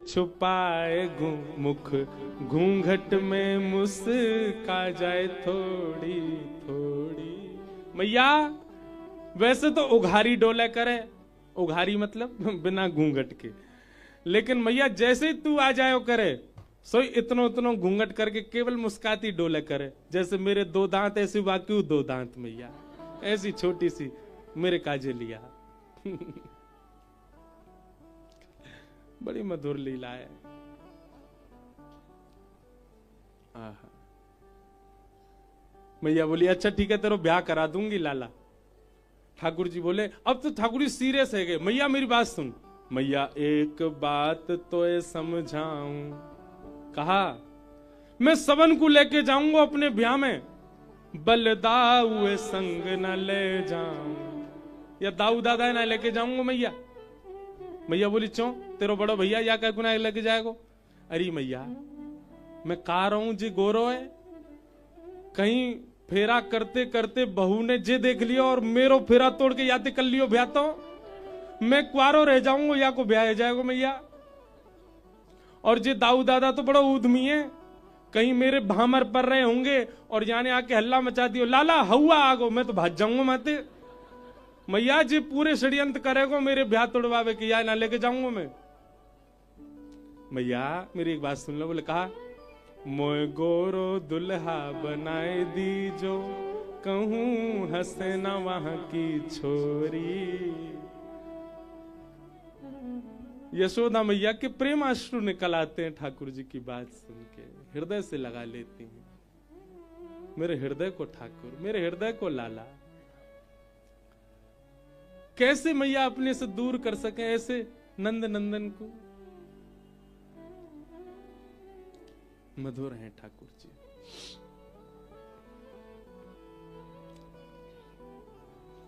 छुपाए मुख घूंघट में मुस्का जाए थोड़ी थोड़ी। मैया वैसे तो उघारी डोले करे, उघारी मतलब बिना घूंघट के, लेकिन मैया जैसे तू आ जायो करे सो इतनो इतनो घूंघट करके केवल मुस्काती डोले करे, जैसे मेरे दो दांत ऐसी वाक्यू दो दांत मैया, ऐसी छोटी सी मेरे काजे लिया। बड़ी मधुर लीला है। मैया बोली अच्छा ठीक है तेरा ब्याह करा दूंगी लाला। ठाकुर जी बोले अब तो ठाकुर जी सीरियस है गए। मैया मेरी बात सुन। मैया एक बात तो ये समझाऊं। कहा मैं सबन को लेके जाऊंगा अपने ब्याह में, बलदाऊ संग न ले जाऊं, या दाऊ दादा ना लेके जाऊंगा मैया। मैया बोली चो तेरो बड़ो भैया या कह गुना लेके जाएगो। अरे मैया मैं कह रहा हूं जी गोरो है, कहीं फेरा करते करते बहू ने जे देख लियो और मेरो फेरा तोड़ के याद कर लियो ब्याह, तो मैं कुआरो रह जाऊंगा या को ब्याह जाएगा मैया। और जे दाऊ दादा तो बड़ा उद्यमी है, कहीं मेरे भामर पर रहे होंगे और जाने आके हल्ला मचा दियो लाला हवा आगो, मैं तो भाग जाऊंगा माते। मैया जी पूरे षड्यंत्र करेगो मेरे ब्याह तोड़वावे के या ना लेके जाऊंगा मैं। मैया मेरी एक बात सुन लो। बोले कहा मोय गोरो दुल्हा बनाए दी जो, कहूं हंसे ना वहां की छोरी। यशोदा मैया के प्रेम अश्रु निकल आते हैं ठाकुर जी की बात सुन के, हृदय से लगा लेती हैं। मेरे हृदय को ठाकुर, मेरे हृदय को लाला। कैसे मैया अपने से दूर कर सके ऐसे नंद नंदन को। मधुर हैं ठाकुर जी।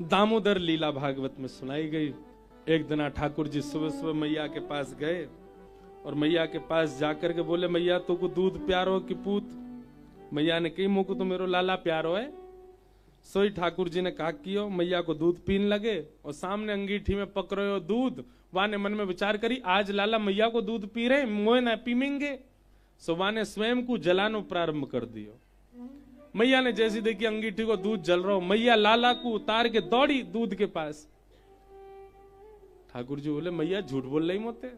दामोदर लीला भागवत में सुनाई गई। एक दिन ठाकुर जी सुबह सुबह मैया के पास गए और मैया के पास जाकर के बोले मैया तो को दूध प्यारो कि पूत। मैया ने कही मुझको तो मेरो लाला प्यारो है। सोई ठाकुर जी ने कहा कियो, मैया को दूध पीन लगे और सामने अंगीठी में पकड़ो दूध। वाने मन में विचार करी आज लाला मैया को दूध पी रहे मोए ना पीमेंगे। सो वाने स्वयं को जलानो प्रारंभ कर दियो। मैया ने जैसी देखी अंगीठी को दूध जल रहा हो, मैया लाला को उतार के दौड़ी दूध के पास। ठाकुर जी बोले मैया झूठ बोल रही मोते,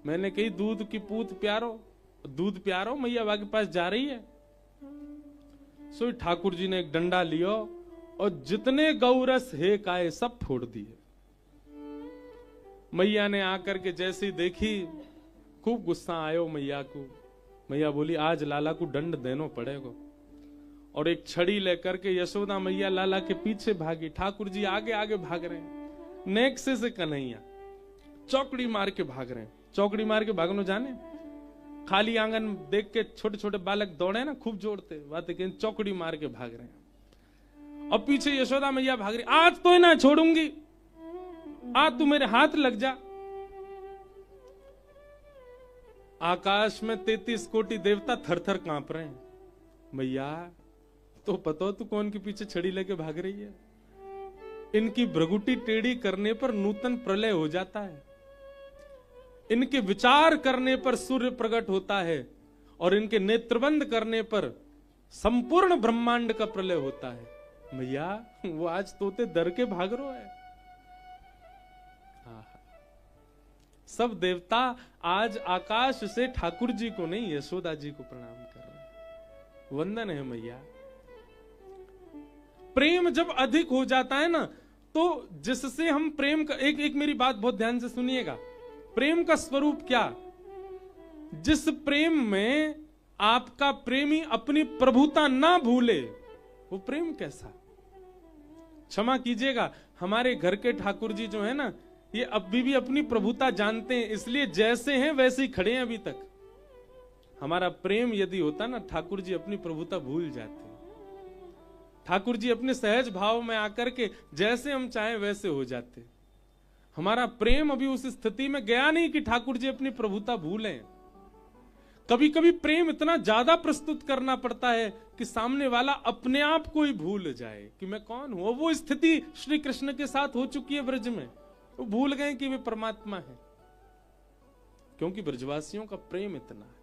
मैंने कही दूध की पूत प्यारो, दूध प्यारो, मैया वहां के पास जा रही है। सो ठाकुर जी ने एक डंडा लियो और जितने गौरस हे काए सब फोड़ दिए। मैया ने आकर के जैसी देखी खूब गुस्सा आयो मैया को। मैया बोली आज लाला को दंड देनो पड़ेगा। और एक छड़ी लेकर के यशोदा मैया लाला के पीछे भागी। ठाकुर जी आगे आगे भाग रहे हैं, नेक्से से कन्हैया चौकड़ी मार के भाग रहे हैं। चौकड़ी मार के भागनो जाने, खाली आंगन देख के छोटे छोटे बालक दौड़े ना खूब जोड़ते, बात है चौकड़ी मार के भाग रहे हैं। और पीछे यशोदा मैया भाग रही, आज तो ना छोड़ूंगी, आज तू मेरे हाथ लग जा। आकाश में 33 कोटि देवता थर थर कांप रहे हैं। मैया तो पता तू कौन के पीछे छड़ी लेके भाग रही है। इनकी भ्रगुटी टेढ़ी करने पर नूतन प्रलय हो जाता है, इनके विचार करने पर सूर्य प्रकट होता है और इनके नेत्रबंद करने पर संपूर्ण ब्रह्मांड का प्रलय होता है। मैया वो आज तोते डर के भाग रो है। सब देवता आज आकाश से ठाकुर जी को नहीं यशोदा जी को प्रणाम कर रहे हैं। वंदन है मैया। प्रेम जब अधिक हो जाता है ना, तो जिससे हम प्रेम का एक मेरी बात बहुत ध्यान से सुनिएगा। प्रेम का स्वरूप क्या? जिस प्रेम में आपका प्रेमी अपनी प्रभुता ना भूले, वो प्रेम कैसा? क्षमा कीजिएगा, हमारे घर के ठाकुर जी जो है ना, ये अभी भी अपनी प्रभुता जानते हैं, इसलिए जैसे हैं वैसे ही खड़े हैं अभी तक। हमारा प्रेम यदि होता ना, ठाकुर जी अपनी प्रभुता भूल जाते। ठाकुर जी अपने सहज भाव में आकर के जैसे हम चाहें वैसे हो जाते। हमारा प्रेम अभी उस स्थिति में गया नहीं कि ठाकुर जी अपनी प्रभुता भूलें। कभी कभी प्रेम इतना ज्यादा प्रस्तुत करना पड़ता है कि सामने वाला अपने आप को ही भूल जाए कि मैं कौन हूं। वो स्थिति श्री कृष्ण के साथ हो चुकी है ब्रज में। वो भूल गए कि वे परमात्मा है। क्योंकि ब्रजवासियों का प्रेम इतना है।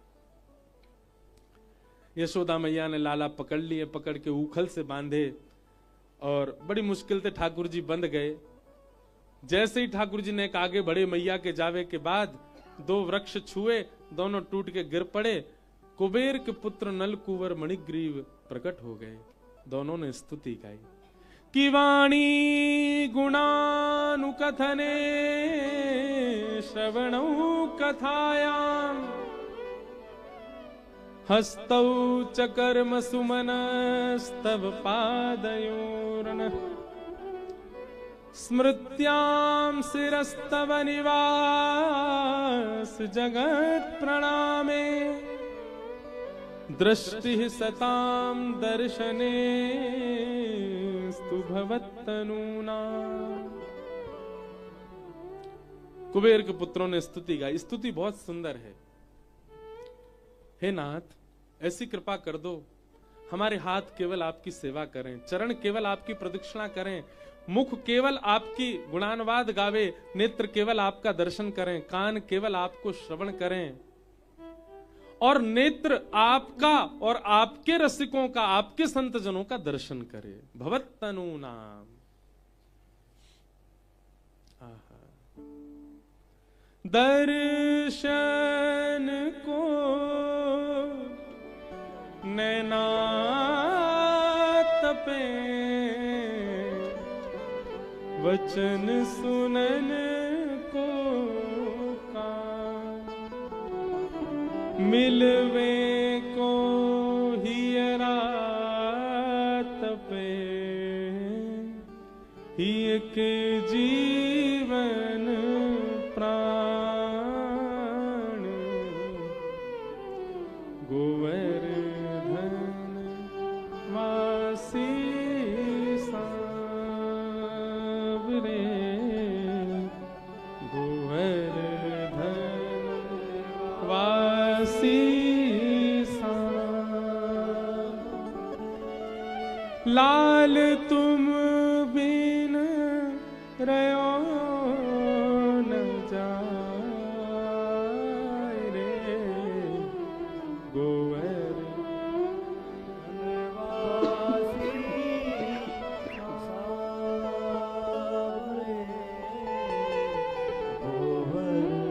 यशोदा मैया ने लाला पकड़ लिए, पकड़ के ऊखल से बांधे और बड़ी मुश्किल से ठाकुर जी बंध गए। जैसे ही ठाकुर जी ने आगे बढ़े, मैया के जावे के बाद दो वृक्ष छुए, दोनों टूट के गिर पड़े। कुबेर के पुत्र नल कुंवर मणिग्रीव प्रकट हो गए। दोनों ने स्तुति गाई कि वाणी गुणानुकथने श्रवणौ कथायाम हस्तौ च कर्म सुमनस्तव पादयोर्न स्मृत्यां शिरस्तव निवास जगत् प्रणामे दृष्टि सतां दर्शने स्तु भवत्तनूना। कुबेर के पुत्रों ने स्तुति गाई। स्तुति बहुत सुंदर है। हे नाथ, ऐसी कृपा कर दो, हमारे हाथ केवल आपकी सेवा करें, चरण केवल आपकी प्रदक्षिणा करें, मुख केवल आपकी गुणानुवाद गावे, नेत्र केवल आपका दर्शन करें, कान केवल आपको श्रवण करें, और नेत्र आपका और आपके रसिकों का, आपके संतजनों का दर्शन करे। भवत्तनु नाम। दर्शन को नैना तपे, वचन सुनन को कान, मिलवे को हियरा तपे, ही एक जीवन प्राण, गोवर्धन वासी सांवरे, गोवर्धन वासी लाल तुम बिन रयो न जाए रे, गोवर्धन वासी सांवरे, गोवर्धन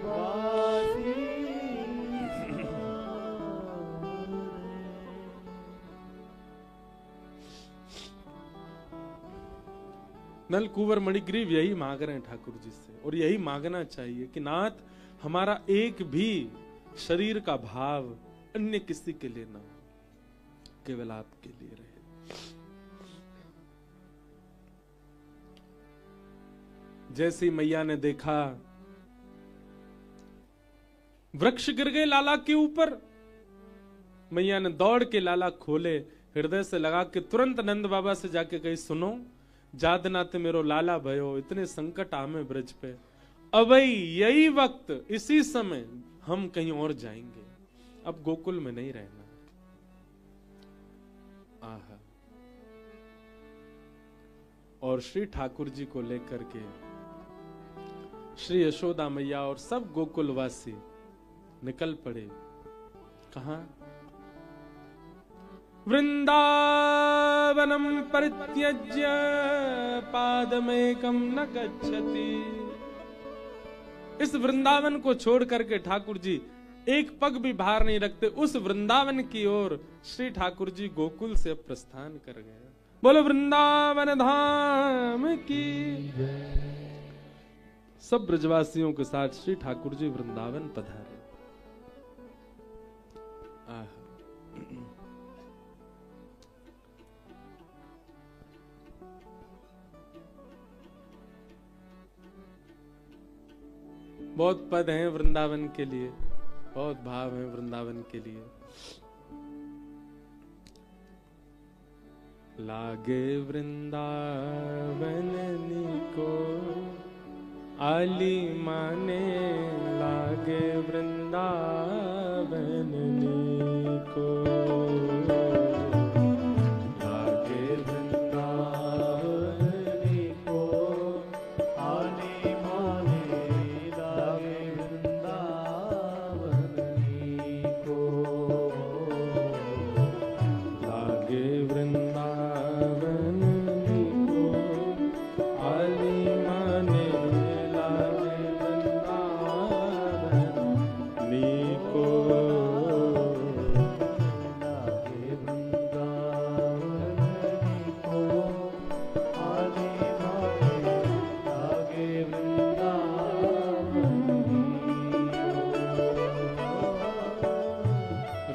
वासी नल कुंवर मणिग्रीव यही मांग रहे हैं ठाकुर जी से, और यही मांगना चाहिए कि नाथ, हमारा एक भी शरीर का भाव अन्य किसी के लिए ना हो, केवल आपके लिए रहे। जैसी मैया ने देखा वृक्ष गिर गए लाला के ऊपर, मैया ने दौड़ के लाला खोले, हृदय से लगा के तुरंत नंद बाबा से जाके कही, सुनो जादनाते मेरो लाला भयो, इतने संकट आमे ब्रज पे, अबई यही वक्त, इसी समय हम कहीं और जाएंगे, अब गोकुल में नहीं रहना। आहा। और श्री ठाकुर जी को लेकर के श्री यशोदा मैया और सब गोकुलवासी निकल पड़े। कहां? वृंदावनम परित्यज्य पादमेकं न गच्छति। इस वृंदावन को छोड़ करके ठाकुर जी एक पग भी बाहर नहीं रखते। उस वृंदावन की ओर श्री ठाकुर जी गोकुल से प्रस्थान कर गए। बोलो वृंदावन धाम की। सब ब्रजवासियों के साथ श्री ठाकुर जी वृंदावन पधारे। बहुत पद हैं वृंदावन के लिए, बहुत भाव हैं वृंदावन के लिए। लागे वृंदावन को आली माने, लागे वृंदावन को, लागे वृंदावन को आली माने, नीको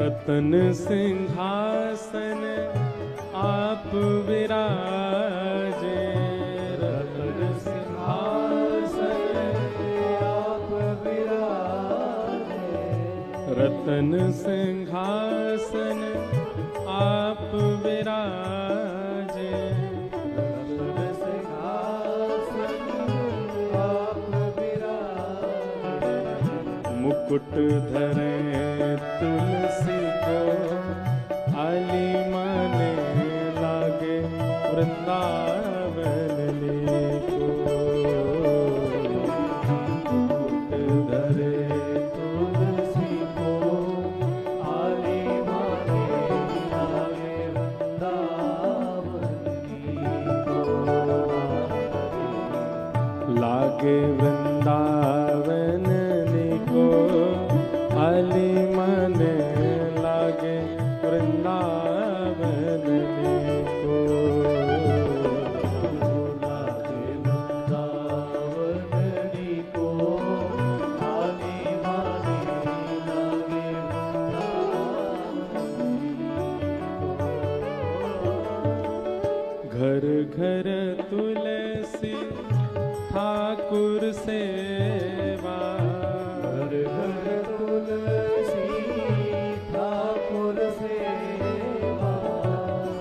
रतन सिंहासन आप विराजे, रतन सिंहासन आप विराजे, रतन सिंहासन आप विराजे, रतन सिंहासन आप विराजे, मुकुट धरे तुलसी को आली माने लागे वृंदावन को, मुकुट धरे तुलसी को आली माने लागे वृंदावन को, लागे वृंदावन को आली माने लागे वृंदावन को, लागे वृंदावन को आली माने लागे वृंदावन। घर घर तुलसी ठाकुर सेवा, घर घर तुलसी ठाकुर सेवा,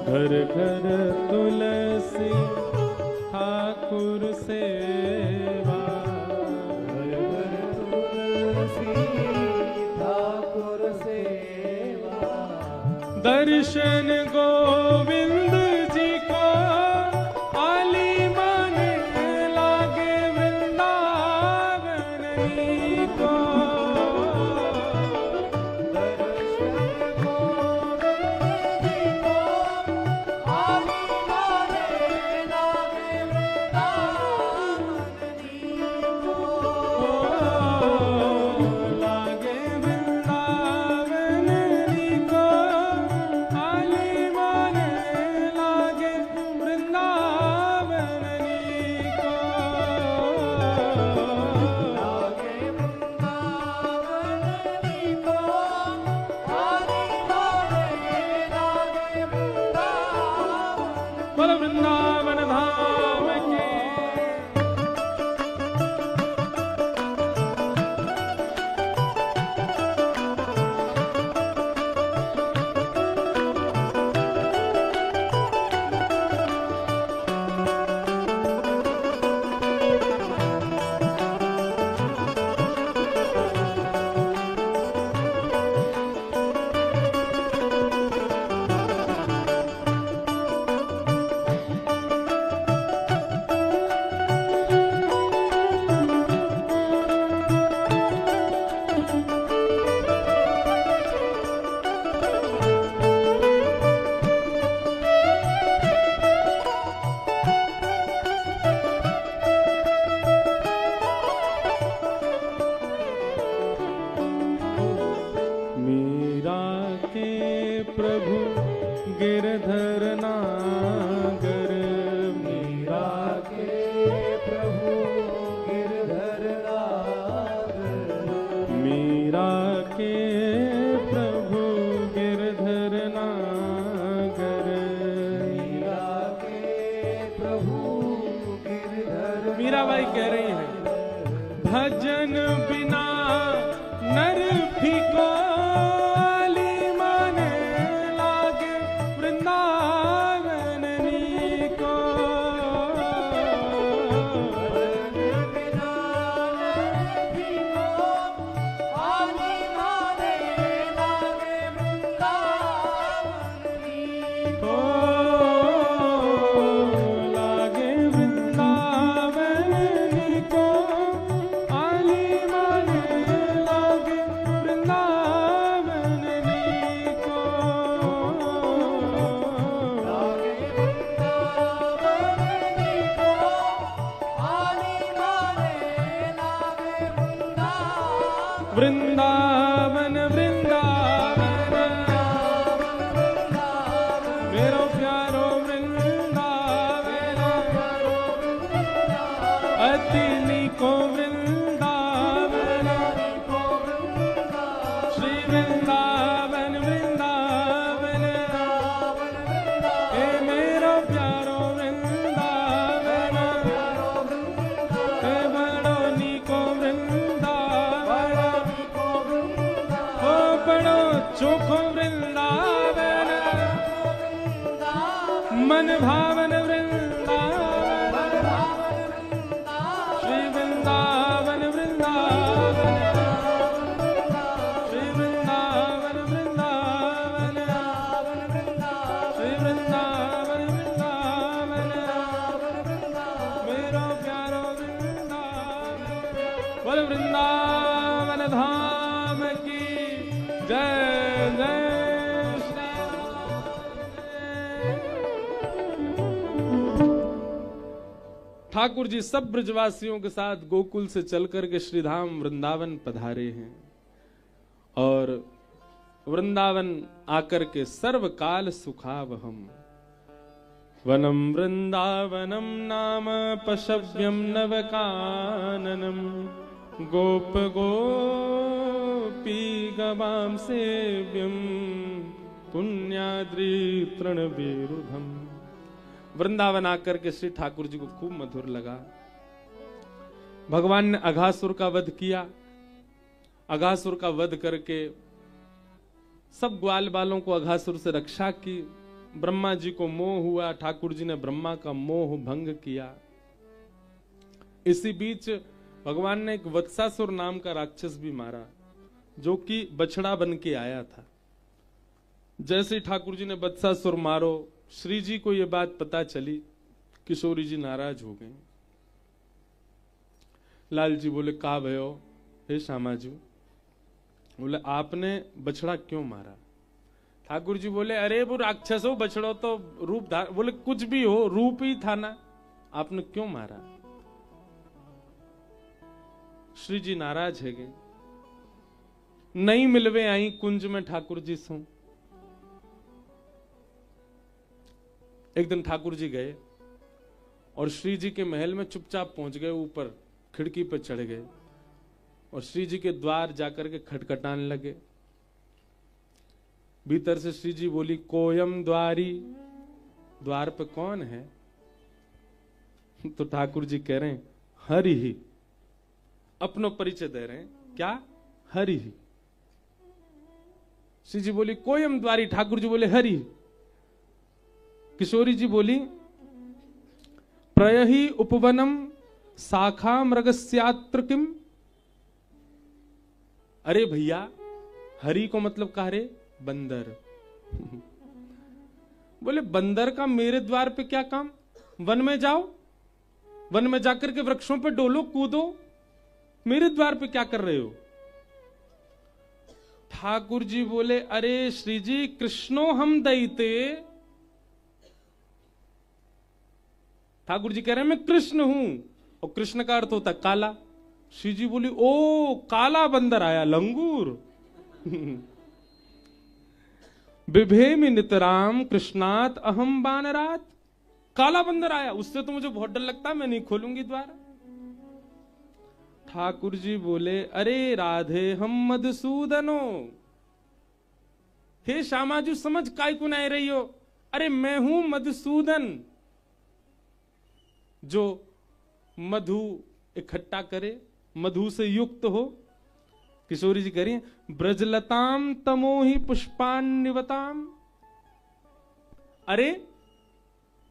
घर घर तुलसी ठाकुर सेवा, घर घर तुलसी ठाकुर सेवा, दर्शन गोविंद जी को आली माने लागे वृंदावन को, वृंदावन धाम की। प्रभु गिरधर नागर, मीरा के प्रभु गिरधर नागर, मीरा के प्रभु गिरधर नागर, मीरा के प्रभु गिरधर। मीराबाई कह रही हैं, भजन बिना नर फीको आली माने लागे वृंदावन वृंदावन वृंदावन मेरो प्यारो वृंदावन अति निको वृंदावन श्री वृंदावन वृंदावन हे मेरो प्यारो वृंदावन हे बड़ो निको वृंदावन हो बड़ो चोखो वृंदावन मन भावन वृंदावन श्री वृंदावन वृंदावन श्री वृंदावन वृंदावन श्री वृंदावन वृंदावन मेरो प्यारो वृंदावन बोल वृंदावन धाम की जय जय ठाकुर जी सब ब्रजवासियों के साथ गोकुल से चलकर के श्रीधाम वृंदावन पधारे हैं और वृंदावन आकर के सर्वकाल सुखावहम वनम वृंदावनम नाम पशव्यम नवकाननम गोप गोपी गवाम सेव्यम पुण्याद्रि तृणविरुधम। वृंदावन आकर के श्री ठाकुर जी को खूब मधुर लगा। भगवान ने अघासुर का वध किया। अघासुर का वध करके सब ग्वाल बालों को अघासुर से रक्षा की। ब्रह्मा जी को मोह हुआ, ठाकुर जी ने ब्रह्मा का मोह भंग किया। इसी बीच भगवान ने एक वत्सासुर नाम का राक्षस भी मारा जो कि बछड़ा बन के आया था। जैसे ही ठाकुर जी ने वत्सासुर मारो, श्री जी को यह बात पता चली, किशोरी जी नाराज हो गए। लाल जी बोले का भयो हे श्यामाजू? बोले आपने बछड़ा क्यों मारा? ठाकुर जी बोले अरे वो राक्षस हो, बछड़ो तो रूप धार, बोले कुछ भी हो रूप ही था ना, आपने क्यों मारा? श्री जी नाराज है गए। नहीं मिलवे आई कुंज में ठाकुर जी सो। एक दिन ठाकुर जी गए और श्री जी के महल में चुपचाप पहुंच गए, ऊपर खिड़की पर चढ़ गए और श्री जी के द्वार जाकर के खटखटाने लगे। भीतर से श्री जी बोली कोयम द्वारी, द्वार पे कौन है? तो ठाकुर जी कह रहे हैं हरि ही, अपनो परिचय दे रहे हैं। क्या? हरि ही। श्री जी बोली कोयम द्वारी, ठाकुर जी बोले हरि। किशोरी जी बोली प्रयहि उपवनम शाखा मृगस्यात्र किम। अरे भैया हरि को मतलब कहा रे? बंदर। बोले बंदर का मेरे द्वार पे क्या काम? वन में जाओ, वन में जाकर के वृक्षों पे डोलो कूदो, मेरे द्वार पे क्या कर रहे हो? ठाकुर जी बोले अरे श्री जी कृष्णो हम दैते। ठाकुर जी कह रहे हैं मैं कृष्ण हूं, और कृष्ण का अर्थ होता काला। श्री जी बोली ओ काला बंदर आया, लंगूर। बिभेमि नितराम कृष्णात अहम बानरात। काला बंदर आया, उससे तो मुझे बहुत डर लगता है, मैं नहीं खोलूंगी द्वार। ठाकुर जी बोले अरे राधे हम मधुसूदनो। हे श्यामाजू समझ काय को नहीं रही हो? अरे मैं हूं मधुसूदन जो मधु इकट्ठा करे, मधु से युक्त हो। किशोरी जी करिए ब्रजलताम तमोहि पुष्पान्निवताम। अरे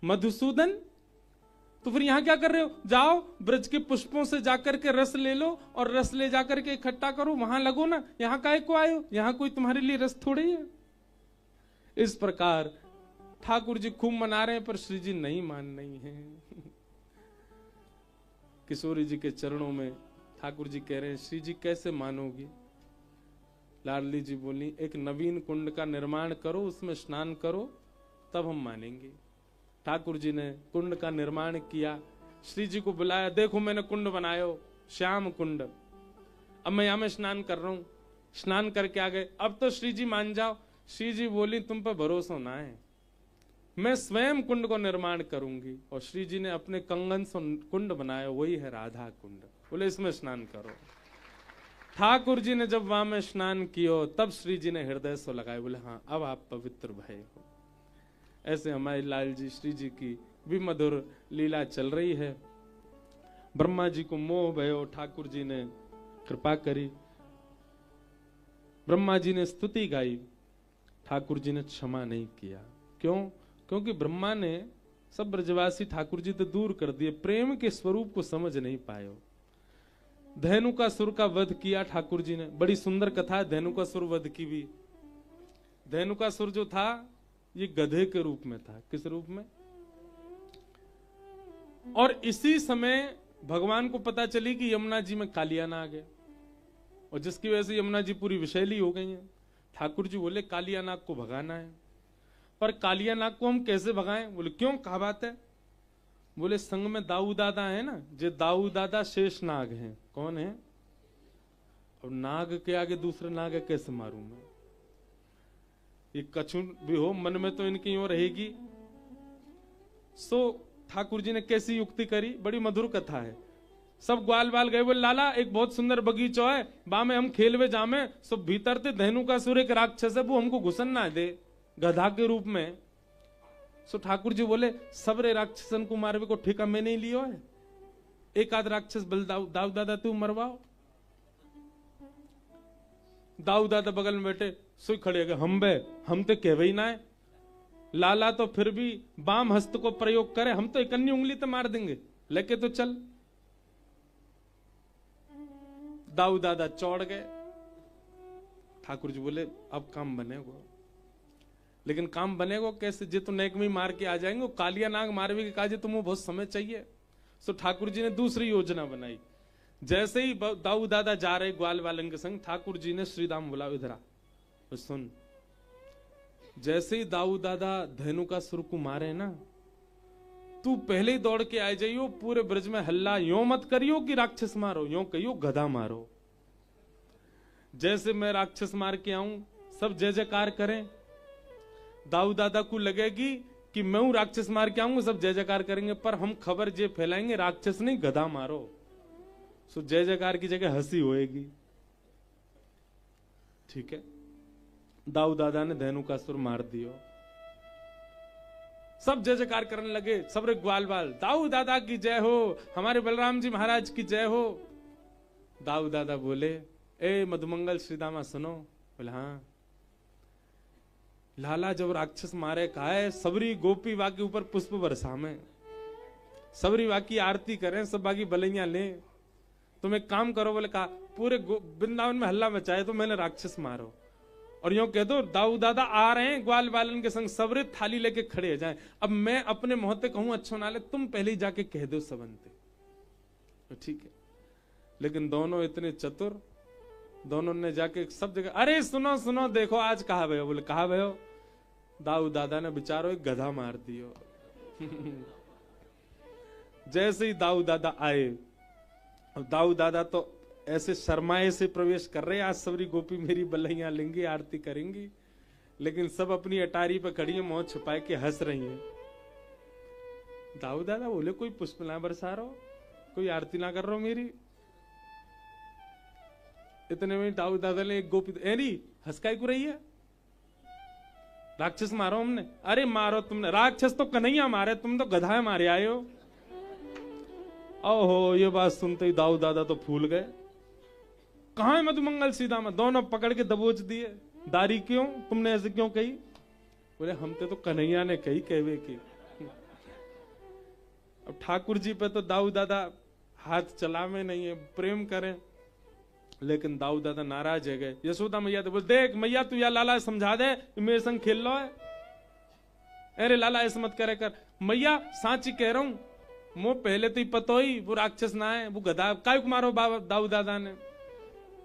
मधुसूदन तो फिर यहां क्या कर रहे हो? जाओ ब्रज के पुष्पों से जाकर के रस ले लो और रस ले जाकर के इकट्ठा करो, वहां लगो ना, यहां काहे को आए हो? यहां कोई तुम्हारे लिए रस थोड़ी है। इस प्रकार ठाकुर जी खूब मना रहे हैं पर श्री जी नहीं मान रही हैं। किशोरी जी के चरणों में ठाकुर जी कह रहे हैं श्री जी कैसे मानोगी? लाडली जी बोली एक नवीन कुंड का निर्माण करो, उसमें स्नान करो, तब हम मानेंगे। ठाकुर जी ने कुंड का निर्माण किया, श्री जी को बुलाया, देखो मैंने कुंड बनायो, श्याम कुंड। अब मैं यहां में स्नान कर रहा हूं, स्नान करके आ गए, अब तो श्री जी मान जाओ। श्री जी बोली तुम पर भरोसा ना है, मैं स्वयं कुंड को निर्माण करूंगी। और श्री जी ने अपने कंगन से कुंड बनाया, वही है राधा कुंड। बोले इसमें स्नान करो। ठाकुर जी ने जब वहां में स्नान किया, तब श्री जी ने हृदय से लगाए, बोले हाँ अब आप पवित्र भय हो। ऐसे हमारे लाल जी श्री जी की भी मधुर लीला चल रही है। ब्रह्मा जी को मोह भयो, ठाकुर जी ने कृपा करी, ब्रह्मा जी ने स्तुति गाई, ठाकुर जी ने क्षमा नहीं किया। क्यों? क्योंकि ब्रह्मा ने सब ब्रजवासी ठाकुर जी तो दूर कर दिए, प्रेम के स्वरूप को समझ नहीं पाए। धेनुकासुर का वध किया ठाकुर जी ने, बड़ी सुंदर कथा है धेनुकासुर वध की भी। धेनुकासुर जो था ये गधे के रूप में था। किस रूप में? और इसी समय भगवान को पता चली कि यमुना जी में कालिया नाग है, और जिसकी वजह से यमुना जी पूरी विषैली हो गई है। ठाकुर जी बोले कालिया नाग को भगाना है, पर कालिया नाग को हम कैसे भगाएं? बोले क्यों, कहा बात है? बोले संग में दाऊ दादा है ना, जो दाऊ दादा शेष नाग हैं। कौन है? और नाग के आगे दूसरे नाग है, कैसे मारूं मैं? ये कछु भी हो, मन में तो इनकी यूं रहेगी। सो ठाकुर जी ने कैसी युक्ति करी, बड़ी मधुर कथा है। सब ग्वाल बाल गए, बोले लाला एक बहुत सुंदर बगीचा है, बा में हम खेलवे जामे। सब भीतर थे धेनुकासुर एक राक्षस है, वो हमको घुसन ना दे गधा के रूप में। सो ठाकुर जी बोले सबरे राक्षसन को मारवे को ठेका मैं नहीं लियो है, एक आध राक्षस बल दाऊ दादा तू मरवाओ। दाऊ दादा बगल में बैठे सुई खड़े गए, हम तो कहवे ही ना है। लाला तो फिर भी बाम हस्त को प्रयोग करे, हम तो एक अन्य उंगली तो मार देंगे, लेके तो चल। दाऊ दादा चौड़ गए। ठाकुर जी बोले अब काम बनेगा, लेकिन काम बनेगा कैसे? जे तो नेक में मार के आ जाएंगे, कालिया नाग मारवे के काजे तुम्हें बहुत समय चाहिए। सो ठाकुर जी ने दूसरी योजना बनाई। जैसे ही दाऊ दादा जा रहे ग्वाल वालन के संग, ठाकुर जी ने श्रीराम बोला इधर आ, सुन। जैसे ही दाऊ दादा धेनुकासुर को मारे ना, तू पहले ही दौड़ के आ जाइयो, पूरे ब्रज में हल्ला यो मत करियो कि राक्षस मारो, यो कहियो गधा मारो। जैसे मैं राक्षस मार के आऊं सब जय जयकार करें, दाऊ दादा को लगेगी कि मैं हूं राक्षस मार के आऊंगा, सब जय जयकार करेंगे, पर हम खबर जे फैलाएंगे राक्षस नहीं गधा मारो। सो जय जयकार की जगह हंसी होएगी। ठीक है, दाऊ दादा ने धेनुकासुर मार दियो, सब जय जयकार करने लगे, सब रे ग्वाल बाल दाऊ दादा की जय हो, हमारे बलराम जी महाराज की जय हो। दाऊ दादा बोले ए मधुमंगल श्रीदामा सुनो। बोले हाँ। लाला जब राक्षस मारे कहा है सबरी गोपी वा के ऊपर पुष्प बरसा में, सबरी वा की आरती करें, सब बाकी बलैया लें। तुम एक काम करो, बोले कहा पूरे वृंदावन में हल्ला मचाए तो मैंने राक्षस मारो, और यूं कह दो दाऊ दादा आ रहे हैं ग्वाल बालन के संग, सबरे थाली लेके खड़े हो जाएं। अब मैं अपने मोहते कहूं अच्छा ना ले, तुम पहले ही जाके कह दो सबनते, तो ठीक है। लेकिन दोनों इतने चतुर, दोनों ने जाके सब जगह अरे सुनो सुनो देखो आज कहा भयो। बोले कहा भयो? दाऊ दादा ने बेचारो एक गधा मार दियो। जैसे ही दाऊ दादा आए, दाऊ दादा तो ऐसे शर्माए से प्रवेश कर रहे, आज सबरी गोपी मेरी बलैया लेंगी, आरती करेंगी, लेकिन सब अपनी अटारी पर खड़ी है, मुंह छुपाए के हंस रही हैं। दाऊ दादा बोले कोई पुष्प ना बरसा रहो, कोई आरती ना कर रहा मेरी। इतने में दाऊ दादा ने एक गोपी एरी हंसकाई को रही है, राक्षस मारो हमने। अरे मारो तुमने, राक्षस तो कन्हैया मारे, तुम तो गधा मारे आए हो। ओहो, ये बात सुनते ही दाऊ दादा तो फूल गए। कहां है मधुमंगल सीधामा? दोनों पकड़ के दबोच दिए। दारी क्यों, तुमने ऐसे क्यों कही? बोले हमते तो कन्हैया ने कही कहवे की। अब ठाकुर जी पे तो दाऊ दादा हाथ चलावे नहीं है, प्रेम करें, लेकिन दाऊ दादा नाराज है गए। यशोदा मैया तो बोले देख मैया तू या लाला समझा दे, मेरे संग खेल लो है। अरे लाला ऐसे मत करे कर। मैया सांची कह रहा हूं, मो पहले तो ही पतो ही वो राक्षस ना है, वो गधा काय को मारो दाऊ दादा ने,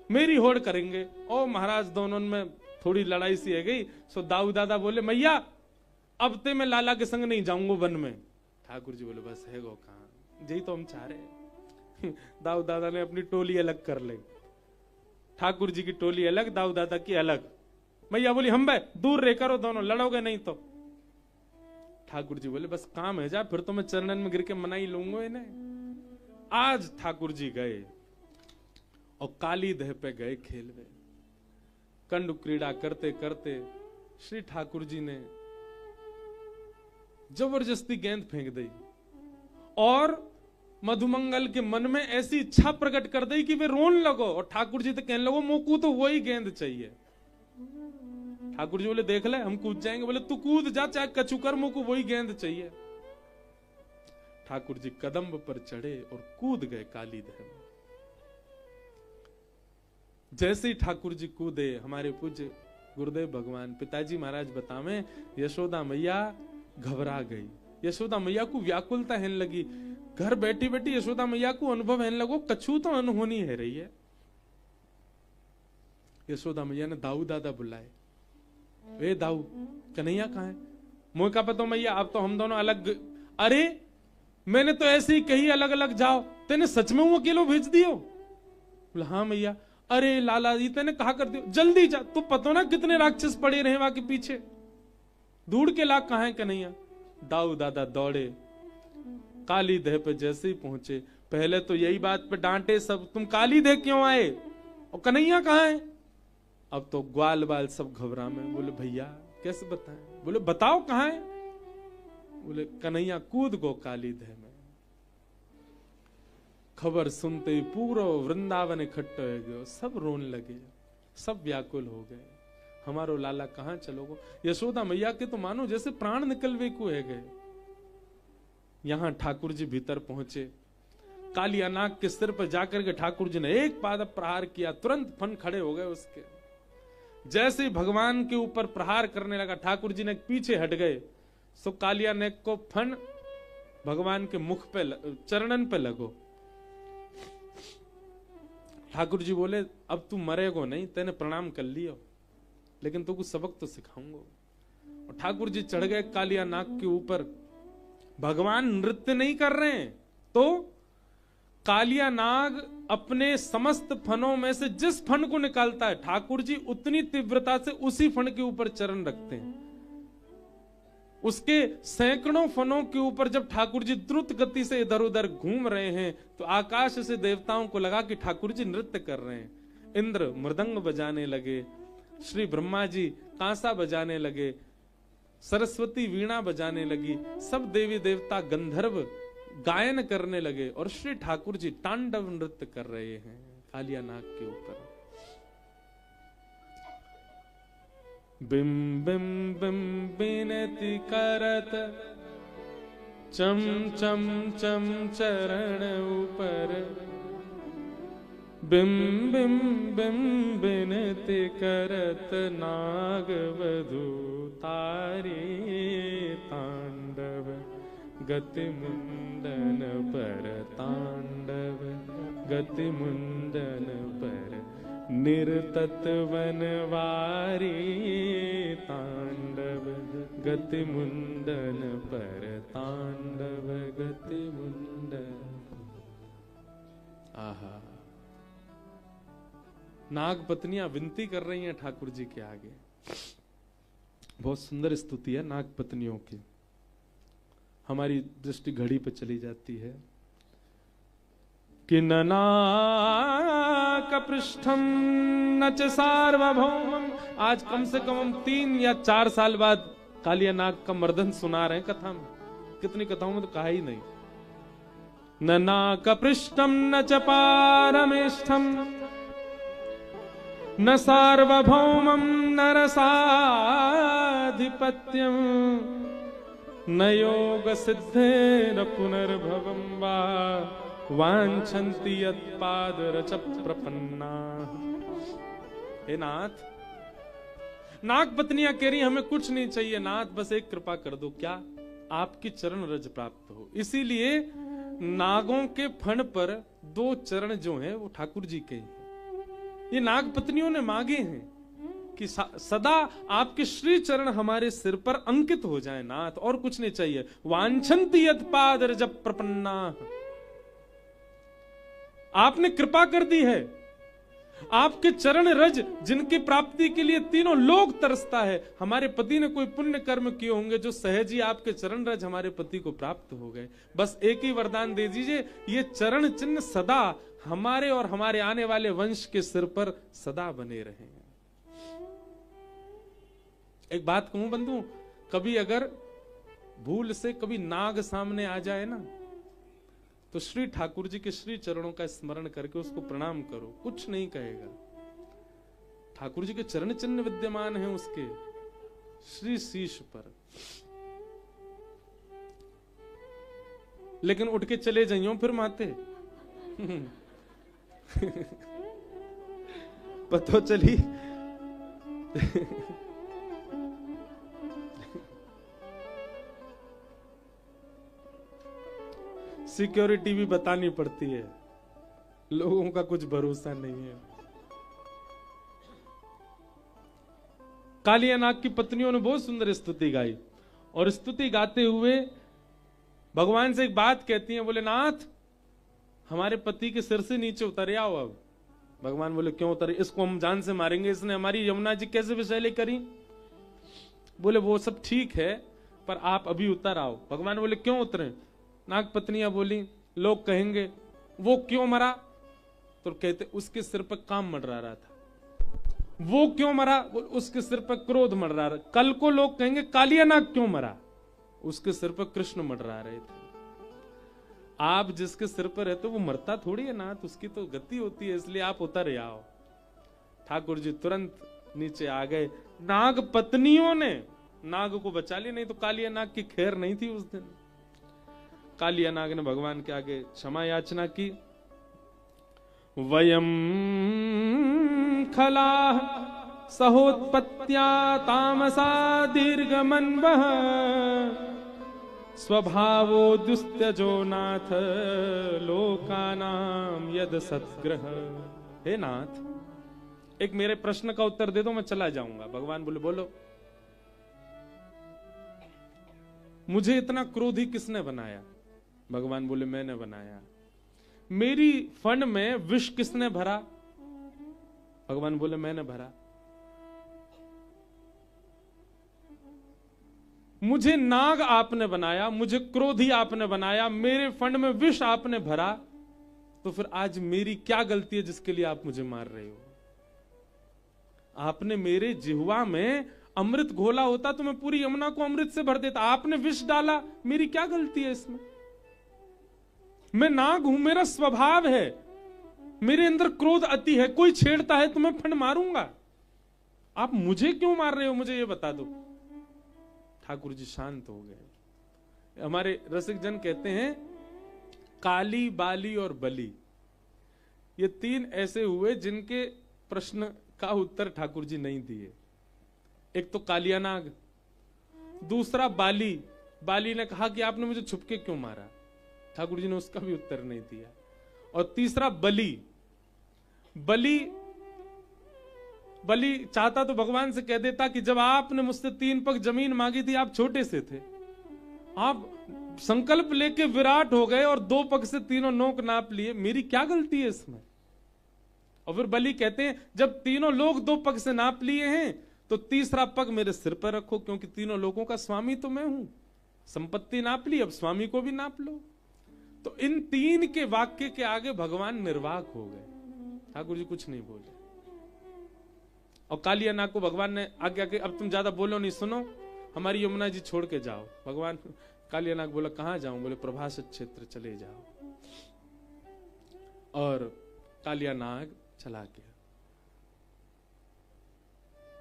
मेरी होड़ करेंगे। ओ महाराज दोनों में थोड़ी लड़ाई सी है गई। सो दाऊ दादा बोले मैया अब ते मैं लाला के संग नहीं जाऊंगा वन में। ठाकुर जी बोले बस है गो कहां, यही तो हम चाह रहे। दाऊ दादा ने अपनी टोली अलग कर ली, ठाकुर जी की टोली अलग, दाऊ दादा की अलग। मैया बोली हम बे दूर रह करो, दोनों लड़ोगे नहीं तो। ठाकुर जी बोले बस काम है जा, फिर तो मैं चरणन में गिर के मना ही लूंगा इन्हें। आज ठाकुर जी गए और काली दह पे गए खेलवे। कंडु क्रीड़ा करते करते श्री ठाकुर जी ने जबरदस्ती गेंद फेंक दी और मधुमंगल के मन में ऐसी इच्छा प्रकट कर दी कि वे रोन लगो। और ठाकुर जी तो कहने लगो मोकू तो वही गेंद चाहिए। ठाकुर जी बोले देख ले हम कूद जाएंगे। बोले तू कूद जा चाहे कछु कर, मोकू वही गेंद चाहिए। ठाकुर जी कदम पर चढ़े और कूद गए काली दह में। जैसे ही ठाकुर जी कूदे, हमारे पूज्य गुरुदेव भगवान पिताजी महाराज बतावे, यशोदा मैया घबरा गई। यशोदा मैया को व्याकुलता होने लगी। घर बैठी बैठी यशोदा मैया को अनुभव होने लगो कछु तो अनहोनी है रही है। यशोदा मैया ने दाऊ दादा बुलाए। वे दाऊ कन्हैया कहाँ है? मुझे का पता मैया अब तो हम दोनों अलग। अरे मैंने तो ऐसे ही कही अलग अलग जाओ, तेने सच में वो अकेलो भेज दियो? बोला हाँ मैया। अरे लाला जी तेने कहा कर दियो जल्दी जा, तू पता ना कितने राक्षस पड़े रहे वहां के पीछे, ढूंढ के ला कहाँ है कन्हैया। दाऊ दादा दौड़े, काली दह पे जैसे ही पहुंचे पहले तो यही बात पे डांटे सब, तुम काली दह क्यों आए और कन्हैया कहाँ है? अब तो ग्वाल बाल सब घबरा में। बोले भैया कैसे बताएं? बोले बताओ कहाँ है? बोले कन्हैया कूद गो काली दह में। खबर सुनते ही पूरा वृंदावन इकट्ठा हो गयो, सब रोन लगे, सब व्याकुल हो गए। हमारो लाला कहाँ चलोगो? यशोदा मैया के तो मानो जैसे प्राण निकलवे को है गए। यहां ठाकुर जी भीतर पहुंचे, कालिया नाग के सिर पर जाकर के ठाकुर जी ने एक पाद प्रहार किया, तुरंत फन खड़े हो गए उसके। जैसे ही भगवान के ऊपर प्रहार करने लगा ठाकुर जी ने पीछे हट गए, सो कालिया नाग को फन भगवान के मुख पे चरणन पे लगो। ठाकुर जी बोले अब तू मरेगो नहीं, तेने प्रणाम कर लियो, लेकिन तुमको सबक तो सिखाऊंगा। और ठाकुर जी चढ़ गए कालिया नाग के ऊपर। भगवान नृत्य नहीं कर रहे हैं, तो कालिया नाग अपने समस्त फनों में से जिस फन को निकालता है ठाकुर जी उतनी तीव्रता से उसी फन के ऊपर चरण रखते हैं। उसके सैकड़ों फनों के ऊपर जब ठाकुर जी द्रुत गति से इधर उधर घूम रहे हैं तो आकाश से देवताओं को लगा कि ठाकुर जी नृत्य कर रहे हैं। इंद्र मृदंग बजाने लगे, श्री ब्रह्मा जी कांसा बजाने लगे, सरस्वती वीणा बजाने लगी, सब देवी देवता गंधर्व गायन करने लगे और श्री ठाकुर जी तांडव नृत्य कर रहे हैं कालिया नाग के ऊपर। बिम बिम बिम बिनती करत चम चम चम चरण ऊपर, बिम बिम बिम बिनती करत नाग वधू तारे तांडव, गति मुंडन पर तांडव, गति मुंडन पर निर्तत वनवारी तांडव, गति मुंडन पर तांडव, गति मुंडन। आहा, नाग पत्नियां विनती कर रही हैं ठाकुर जी के आगे। बहुत सुंदर स्तुति है नाग पत्नियों की। हमारी दृष्टि घड़ी पे चली जाती है कि न नाक पृष्ठम न च सार्वभौमम। आज कम से कम हम 3 या 4 साल बाद कालिया नाग का मर्दन सुना रहे हैं कथा में। कितनी कथाओं में तो कहा ही नहीं। न नाक पृष्ठम न च पारमेष्ठम न सार्वभौमम न रसाधिपत्यम न योग सिद्धेन पुनर्भवम वा वांछन्ति यत्पादरच प्रपन्ना। हे नाथ, नाग पत्नियां कह रही हमें कुछ नहीं चाहिए नाथ, बस एक कृपा कर दो, क्या आपकी चरण रज प्राप्त हो। इसीलिए नागों के फण पर 2 चरण जो हैं वो ठाकुर जी के हैं। ये नाग पत्नियों ने मांगे हैं कि सदा आपके श्री चरण हमारे सिर पर अंकित हो जाए नाथ, और कुछ नहीं चाहिए। वांछन्ति यत्पादरज प्रपन्ना। आपने कृपा कर दी है, आपके चरण रज जिनकी प्राप्ति के लिए तीनों लोग तरसता है, हमारे पति ने कोई पुण्य कर्म किए होंगे जो सहज ही आपके चरण रज हमारे पति को प्राप्त हो गए। बस एक ही वरदान दे दीजिए, ये चरण चिन्ह सदा हमारे और हमारे आने वाले वंश के सिर पर सदा बने रहें। एक बात कहूं बंधु, कभी अगर भूल से कभी नाग सामने आ जाए ना, तो श्री ठाकुर जी के श्री चरणों का स्मरण करके उसको प्रणाम करो, कुछ नहीं कहेगा। ठाकुर जी के चरण चिन्ह विद्यमान हैं उसके श्री शीश पर। लेकिन उठ के चले जाइयो फिर माते पतो चली सिक्योरिटी भी बतानी पड़ती है, लोगों का कुछ भरोसा नहीं है। कालिया नाग की पत्नियों ने बहुत सुंदर स्तुति गाई और स्तुति गाते हुए भगवान से एक बात कहती हैं, बोले नाथ हमारे पति के सिर से नीचे उतर आओ। अब भगवान बोले क्यों उतरे? इसको हम जान से मारेंगे, इसने हमारी यमुना जी कैसे विषैले करी। बोले वो सब ठीक है पर आप अभी उतर आओ। भगवान बोले क्यों उतरे? नाग पत्नियां बोली लोग कहेंगे वो क्यों मरा? तो कहते उसके सिर पर काम मंडरा रहा था। वो क्यों मरा? उसके सिर पर क्रोध मंडरा रहा। कल को लोग कहेंगे कालिया नाग क्यों मरा? उसके सिर पर कृष्ण मंडरा रहे थे। आप जिसके सिर पर रहते वो मरता थोड़ी है ना, तो उसकी तो गति होती है, इसलिए आप उतर आओ। ठाकुर जी तुरंत नीचे आ गए। नाग पत्नियों ने नाग को बचा लिया, नहीं तो कालिया नाग की खैर नहीं थी उस दिन। कालिया नाग ने भगवान के आगे क्षमा याचना की। वयम खला सहोत्पत्त्या तामसा दीर्घमन्वः स्वभावो दुस्त्यजो नाथ लोकानाम यद सद्ग्रह। हे नाथ, एक मेरे प्रश्न का उत्तर दे दो, मैं चला जाऊंगा। भगवान बोले बोलो। मुझे इतना क्रोधी किसने बनाया? भगवान बोले मैंने बनाया। मेरी फन में विष किसने भरा? भगवान बोले मैंने भरा। मुझे नाग आपने बनाया, मुझे क्रोधी आपने बनाया, मेरे फंड में विष आपने भरा, तो फिर आज मेरी क्या गलती है जिसके लिए आप मुझे मार रहे हो? आपने मेरे जिह्वा में अमृत घोला होता तो मैं पूरी यमुना को अमृत से भर देता। आपने विष डाला, मेरी क्या गलती है इसमें? मैं नाग हूं, मेरा स्वभाव है, मेरे अंदर क्रोध अति है। कोई छेड़ता है तो मैं फंड मारूंगा। आप मुझे क्यों मार रहे हो, मुझे ये बता दो। ठाकुर जी शांत हो गए। हमारे रसिक जन कहते हैं काली, बाली और बली, ये तीन ऐसे हुए जिनके प्रश्न का उत्तर ठाकुर जी नहीं दिए। एक तो कालिया नाग, दूसरा बाली। बाली ने कहा कि आपने मुझे छुपके क्यों मारा? ठाकुर जी ने उसका भी उत्तर नहीं दिया। और तीसरा बली। बली चाहता तो भगवान से कह देता कि जब आपने मुझसे 3 पग जमीन मांगी थी, आप छोटे से थे, आप संकल्प लेके विराट हो गए और 2 पग से तीनों नोक नाप लिए, मेरी क्या गलती है इसमें? और फिर बलि कहते हैं जब तीनों लोग 2 पग से नाप लिए हैं तो तीसरा पग मेरे सिर पर रखो, क्योंकि तीनों लोगों का स्वामी तो मैं हूं। संपत्ति नाप ली, अब स्वामी को भी नाप लो। तो इन 3 के वाक्य के आगे भगवान निर्वाक हो गए। ठाकुर जी कुछ नहीं बोले। और कालिया नाग को भगवान ने आज्ञा की अब तुम ज्यादा बोलो नहीं, सुनो, हमारी यमुना जी छोड़ के जाओ। भगवान कालिया नाग बोला कहां जाऊं? बोले प्रभास क्षेत्र चले जाओ। और कालिया नाग चला गया।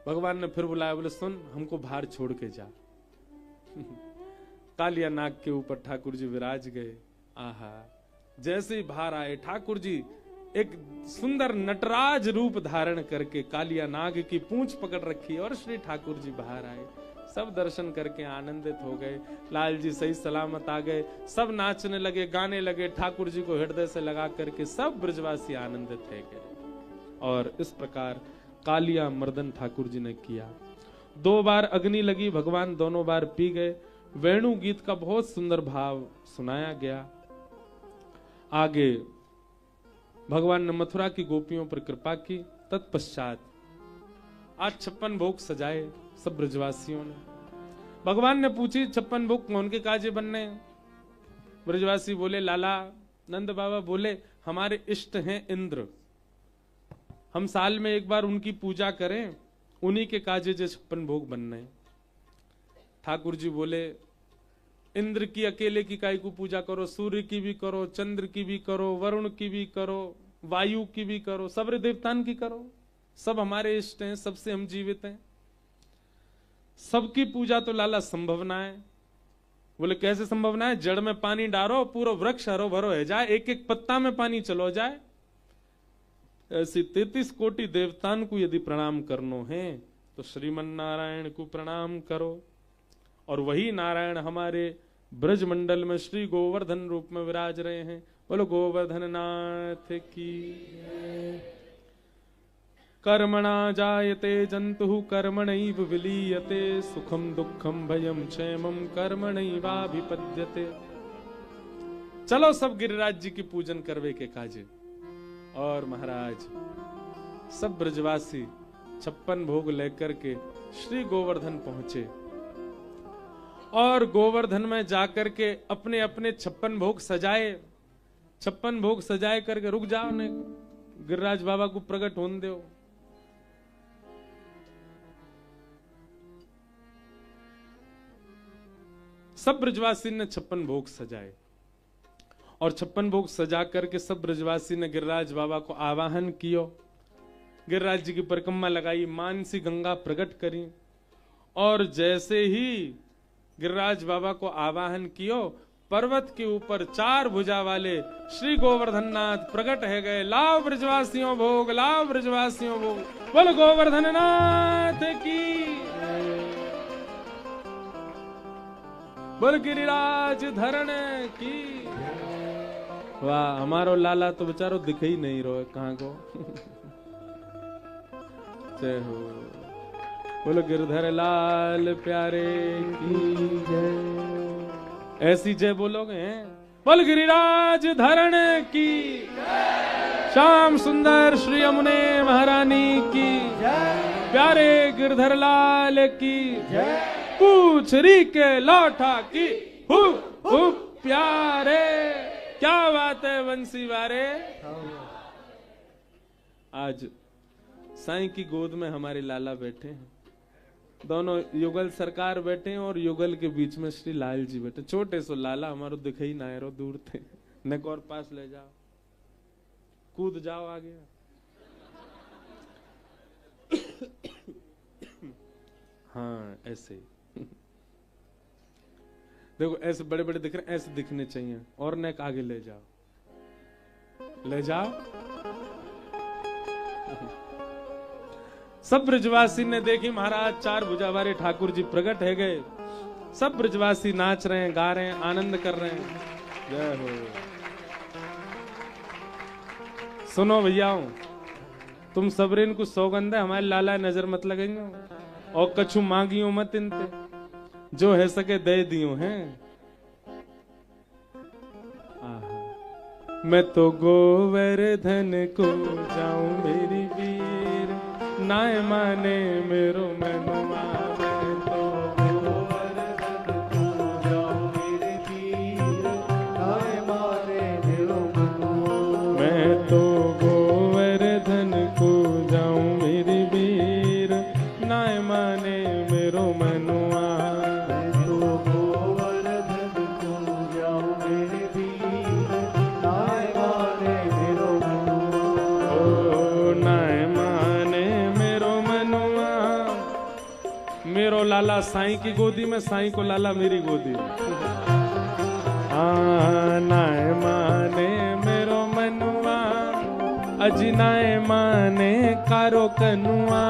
भगवान ने फिर बुलाया, बोले सुन, हमको भार छोड़ के जा। कालिया नाग के ऊपर ठाकुर जी विराज गए। आहा, जैसे ही बाहर आए ठाकुर जी एक सुंदर नटराज रूप धारण करके कालिया नाग की पूंछ पकड़ रखी और श्री ठाकुर जी बाहर आए। सब दर्शन करके आनंदित हो गए। लाल जी सही सलामत आ गए। सब नाचने लगे, गाने लगे, ठाकुर जी को हृदय से लगा करके सब ब्रजवासी आनंदित थे गए। और इस प्रकार कालिया मर्दन ठाकुर जी ने किया। 2 बार अग्नि लगी, भगवान दोनों बार पी गए। वेणु गीत का बहुत सुंदर भाव सुनाया गया। आगे भगवान ने मथुरा की गोपियों पर कृपा की। तत्पश्चात आज 56 भोग सजाए सब ब्रजवासियों ने। भगवान ने पूछी 56 भोग कौन के काजे बनने? ब्रजवासी बोले लाला, नंद बाबा बोले हमारे इष्ट हैं इंद्र, हम साल में एक बार उनकी पूजा करें, उन्हीं के काजे जो 56 भोग बनने। ठाकुर जी बोले इंद्र की अकेले की काय को पूजा करो, सूर्य की भी करो, चंद्र की भी करो, वरुण की भी करो, वायु की भी करो, सब देवतान की करो, सब हमारे इष्ट हैं, सबसे हम जीवित हैं, सबकी पूजा तो लाला संभव ना है। बोले कैसे संभव ना है? जड़ में पानी डालो, पूरा वृक्ष हरो भरो है जाए, एक एक पत्ता में पानी चलो जाए। ऐसी 33 कोटि देवतान को यदि प्रणाम करनो है तो श्रीमन नारायण को प्रणाम करो। और वही नारायण हमारे ब्रज मंडल में श्री गोवर्धन रूप में विराज रहे हैं। बोलो गोवर्धन नाथ की। कर्मणा जायते जंतु कर्मणैव विलीयते, सुखम दुखम भयम क्षेमम कर्मणैवाभिपद्यते। चलो सब गिरिराज जी की पूजन करवे के काजे। और महाराज सब ब्रजवासी 56 भोग लेकर के श्री गोवर्धन पहुंचे और गोवर्धन में जाकर के अपने अपने 56 भोग सजाए। 56 भोग सजाए करके रुक जाओ ने गिरिराज बाबा को प्रकट होने दो। सब ब्रजवासी ने 56 भोग सजाए और 56 भोग सजा करके सब ब्रजवासी ने गिरिराज बाबा को आवाहन कियो। गिरिराज जी की परिक्रमा लगाई, मानसी गंगा प्रकट करी और जैसे ही गिरिराज बाबा को आवाहन कियो, पर्वत के ऊपर 4 भुजा वाले श्री गोवर्धन नाथ प्रकट है गए। लाओ ब्रजवासियों भोग, लाओ ब्रजवासियों भोग। बोल गोवर्धन नाथ की, बोल गिरिराज धरण की। वाह, हमारो लाला तो बेचारो दिख ही नहीं रहो कहां को। जय हो। बोलो गिरधर लाल प्यारे की जय। ऐसी जय बोलोगे हैं? बोल गिरिराज धरण की, श्याम सुंदर श्री यमुने महारानी की, प्यारे गिरधर लाल की, पूछरी के लौठा की, हु प्यारे। क्या बात है बंसी वारे। आज साईं की गोद में हमारे लाला बैठे हैं, दोनों युगल सरकार बैठे हैं और युगल के बीच में श्री लाल जी बैठे। छोटे सो लाला हमारो दिखे ही ना रो, दूर थे। नेक और पास ले जाओ, कूद जाओ आगे। हाँ ऐसे ही देखो, ऐसे बड़े बड़े दिख रहे, ऐसे दिखने चाहिए। और नेक आगे ले जाओ, ले जाओ। सब ब्रजवासी ने देखी महाराज 4 भुजा वाले ठाकुर जी प्रकट है गए। सब ब्रजवासी नाच रहे हैं, गा रहे हैं, आनंद कर रहे हैं। जय हो। सुनो भैयाओ, तुम सबरीन को सौगंध है, हमारे लाला नजर मत लगेंगे और कछु मांगियो मत इनते, जो है सके दे दियो हैं। मैं तो गोवर्धन को जाऊं मेरी वीर, नाय माने मेरो मनुआ। मैं तो गोवर्धन को जाऊं मेरी वीर, नाय माने मेरो मनुआ। मैं तो गोवर्धन को जाऊं मेरी वीर, नाय माने मेरो मनुआ। मेरो लाला साईं की गोदी में, साईं को लाला मेरी गोदी में। नाय माने मेरो मनुआ, अजी नाय माने कारो कनुआ।